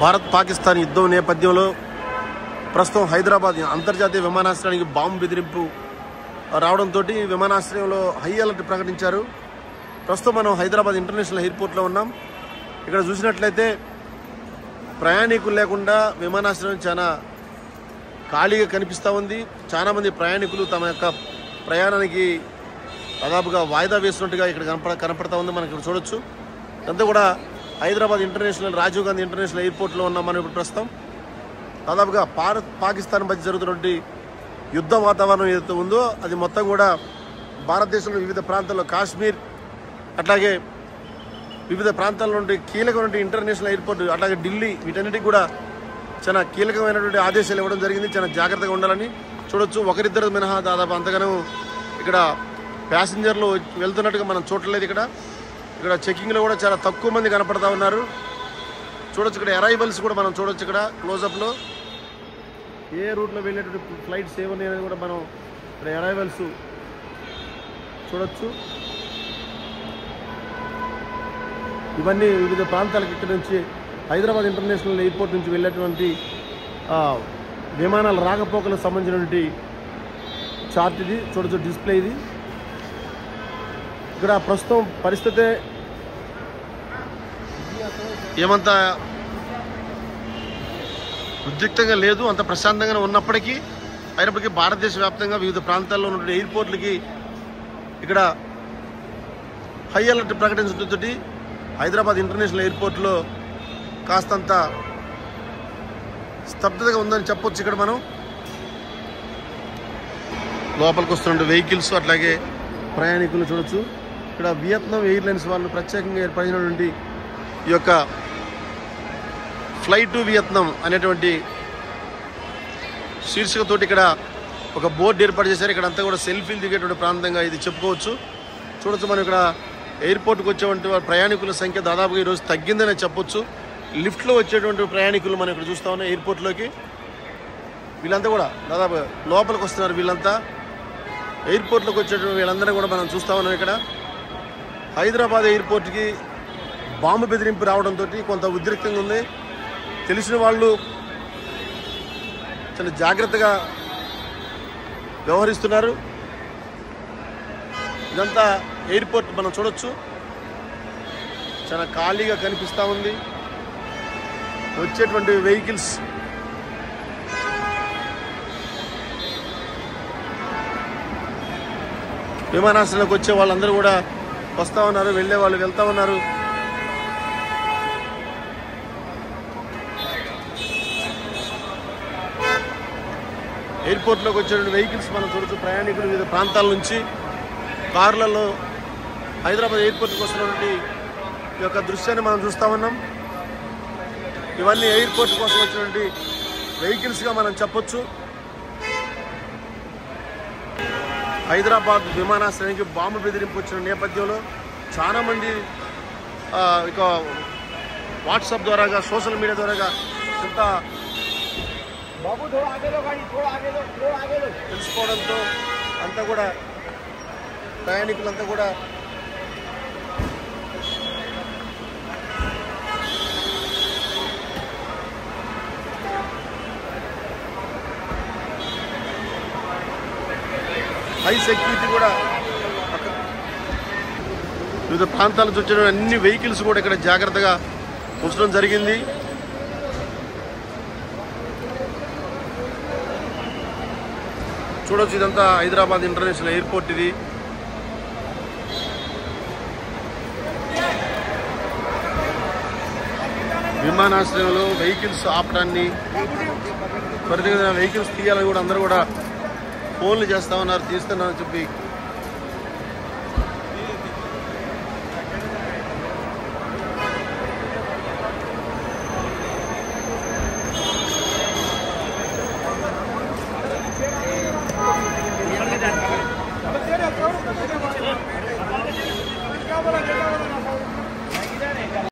భారత్ పాకిస్తాన్ యుద్ధం నేపథ్యంలో ప్రస్తుతం హైదరాబాద్ అంతర్జాతీయ విమానాశ్రయానికి బాంబు బెదిరింపు రావడంతో విమానాశ్రయంలో హై అలర్ట్ ప్రకటించారు. ప్రస్తుతం మనం హైదరాబాద్ ఇంటర్నేషనల్ ఎయిర్పోర్ట్లో ఉన్నాం. ఇక్కడ చూసినట్లయితే ప్రయాణికులు లేకుండా విమానాశ్రయం చాలా ఖాళీగా కనిపిస్తూ ఉంది. చాలామంది ప్రయాణికులు తమ యొక్క ప్రయాణానికి దాదాపుగా వాయిదా వేసినట్టుగా ఇక్కడ కనపడతా ఉంది. మనం ఇక్కడ చూడొచ్చు. అంతా కూడా హైదరాబాద్ ఇంటర్నేషనల్ రాజీవ్ గాంధీ ఇంటర్నేషనల్ ఎయిర్పోర్ట్లో ఉన్నాం మనం ఇప్పుడు ప్రస్తుతం. దాదాపుగా భారత్ పాకిస్తాన్ మధ్య జరుగుతున్నటువంటి యుద్ధ వాతావరణం ఏదైతే ఉందో అది మొత్తం కూడా భారతదేశంలో వివిధ ప్రాంతాల్లో కాశ్మీర్ అట్లాగే వివిధ ప్రాంతాల నుండి కీలకమైన ఇంటర్నేషనల్ ఎయిర్పోర్ట్ అట్లాగే ఢిల్లీ వీటన్నిటికి కూడా చాలా కీలకమైనటువంటి ఆదేశాలు ఇవ్వడం జరిగింది. చాలా జాగ్రత్తగా ఉండాలని చూడొచ్చు. ఒకరిద్దరు మినహా దాదాపు అంతగానో ఇక్కడ ప్యాసింజర్లు వెళ్తున్నట్టుగా మనం చూడలేదు. ఇక్కడ చెకింగ్లో కూడా చాలా తక్కువ మంది కనపడతా ఉన్నారు. చూడొచ్చు. ఇక్కడ అరైవల్స్ కూడా మనం చూడొచ్చు. ఇక్కడ క్లోజప్లో ఏ రూట్లో వెళ్ళేటువంటి ఫ్లైట్స్ ఏమన్నాయి అనేది కూడా మనం ఇక్కడ అరైవల్స్ చూడొచ్చు. ఇవన్నీ వివిధ ప్రాంతాలకు ఇక్కడ నుంచి హైదరాబాద్ ఇంటర్నేషనల్ ఎయిర్పోర్ట్ నుంచి వెళ్ళేటువంటి విమానాల రాకపోకలకు సంబంధించినటువంటి చార్ట్ ఇది చూడొచ్చు. డిస్ప్లే ఇది. ఇక్కడ ప్రస్తుతం పరిస్థితి ఏమంతా ఉద్రిక్తంగా లేదు, అంత ప్రశాంతంగానే ఉన్నప్పటికీ అయినప్పటికీ భారతదేశ వ్యాప్తంగా వివిధ ప్రాంతాల్లో ఉన్న ఎయిర్పోర్ట్లకి ఇక్కడ హై అలర్ట్ ప్రకటించడంతో హైదరాబాద్ ఇంటర్నేషనల్ ఎయిర్పోర్ట్లో కాస్తంత స్తబ్దతగా ఉందని చెప్పొచ్చు. ఇక్కడ మనం లోపలికి వస్తున్న వెహికల్స్ అట్లాగే ప్రయాణికులు చూడొచ్చు. ఇక్కడ వియత్నాం ఎయిర్లైన్స్ వాళ్ళు ప్రత్యేకంగా ఏర్పడినటువంటి ఈ యొక్క ఫ్లై టు వియత్నాం అనేటువంటి శీర్షికతోటి ఇక్కడ ఒక బోర్డు ఏర్పాటు చేశారు. ఇక్కడ అంతా కూడా సెల్ఫీలు దిగేటువంటి ప్రాంతంగా ఇది చెప్పుకోవచ్చు. చూడొచ్చు. మనం ఇక్కడ ఎయిర్పోర్ట్కి వచ్చేటువంటి ప్రయాణికుల సంఖ్య దాదాపుగా ఈరోజు తగ్గిందనే చెప్పొచ్చు. లిఫ్ట్లో వచ్చేటువంటి ప్రయాణికులు మనం ఇక్కడ చూస్తూ ఉన్నాం. ఎయిర్పోర్ట్లోకి వీళ్ళంతా కూడా దాదాపు లోపలికి వస్తున్నారు. వీళ్ళంతా ఎయిర్పోర్ట్లోకి వచ్చేటువంటి వీళ్ళందరూ కూడా మనం చూస్తూ ఉన్నాం. ఇక్కడ హైదరాబాద్ ఎయిర్పోర్ట్కి బాంబు బెదిరింపు రావడంతో కొంత ఉద్రిక్తంగా ఉంది. తెలిసిన వాళ్ళు చాలా జాగ్రత్తగా వ్యవహరిస్తున్నారు. ఇదంతా ఎయిర్పోర్ట్ మనం చూడొచ్చు. చాలా ఖాళీగా కనిపిస్తూ ఉంది. వచ్చేటువంటి వెహికల్స్ విమానాశ్రయానికి వచ్చే వాళ్ళందరూ కూడా వస్తూ ఉన్నారు, వెళ్ళే వాళ్ళు వెళ్తూ ఉన్నారు. ఎయిర్పోర్ట్లోకి వచ్చేటువంటి వెహికల్స్ మనం చూడొచ్చు. ప్రయాణికులు వివిధ ప్రాంతాల నుంచి కార్లలో హైదరాబాద్ ఎయిర్పోర్ట్కి వస్తున్నటువంటి ఈ యొక్క దృశ్యాన్ని మనం చూస్తూ ఉన్నాం. ఇవన్నీ ఎయిర్పోర్ట్ కోసం వచ్చినటువంటి వెహికల్స్గా మనం చెప్పొచ్చు. హైదరాబాద్ విమానాశ్రయానికి బాంబు బెదిరింపు వచ్చిన నేపథ్యంలో చాలామంది ఇక వాట్సాప్ ద్వారాగా సోషల్ మీడియా ద్వారాగా ఎంత తెలుసుకోవడంతో అంతా కూడా ప్రయాణికులంతా కూడా హై సెక్యూరిటీ కూడా వివిధ ప్రాంతాల నుంచి వచ్చిన అన్ని వెహికల్స్ కూడా ఇక్కడ జాగ్రత్తగా ఉంచడం జరిగింది. చూడొచ్చు. ఇదంతా హైదరాబాద్ ఇంటర్నేషనల్ ఎయిర్పోర్ట్ ఇది. విమానాశ్రయంలో వెహికల్స్ ఆపడాన్ని త్వరితగతిన వెహికల్స్ తీయాలని కూడా అందరూ కూడా ఫోన్లు చేస్తా ఉన్నారు, తీస్తున్నారని చెప్పి